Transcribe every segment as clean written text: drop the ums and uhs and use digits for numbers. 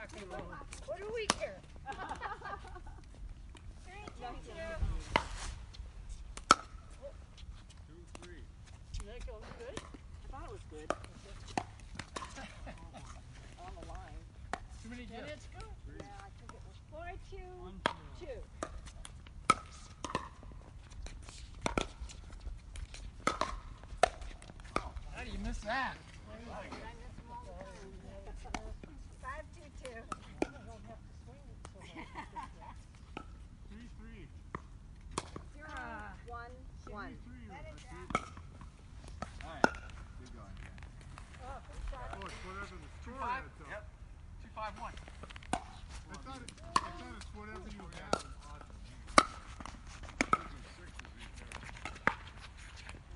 What do we care? 2-3. That goes good. I thought it was good. On the line. Too many Then gifts. it's good. Yeah, I think it was 4-2. 2. How do you miss that? I miss them all the time. 5-2-2. 3-3. 0-1-1. 3-3. Alright, keep going. Oh, good shot. Oh, it's whatever the score is. Yep. 2-5-1. I thought it's whatever you have.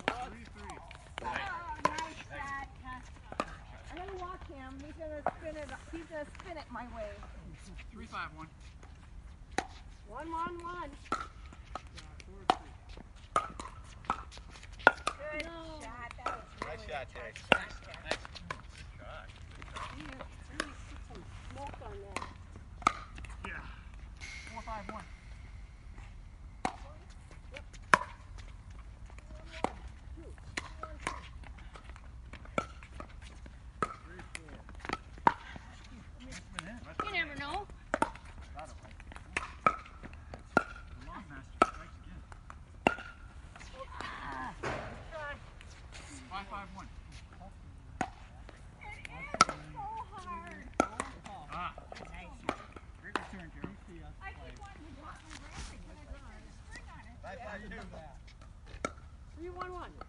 3-3. Oh, nice shot. I'm gonna walk him. He's gonna spin it. He's gonna spin it my way. 3-5-1. 1-1-1. Good shot. That was really Nice shot, a Jake. tough shot. Nice. You really put some smoke on that. Yeah. 4-5-1. You never know. The long master strikes again. 5-5-1. It is so hard. Ah. Great return, Carol. I keep wanting to drop my racket, but I think there's a spring on it. 5-5-2. 3-1-1.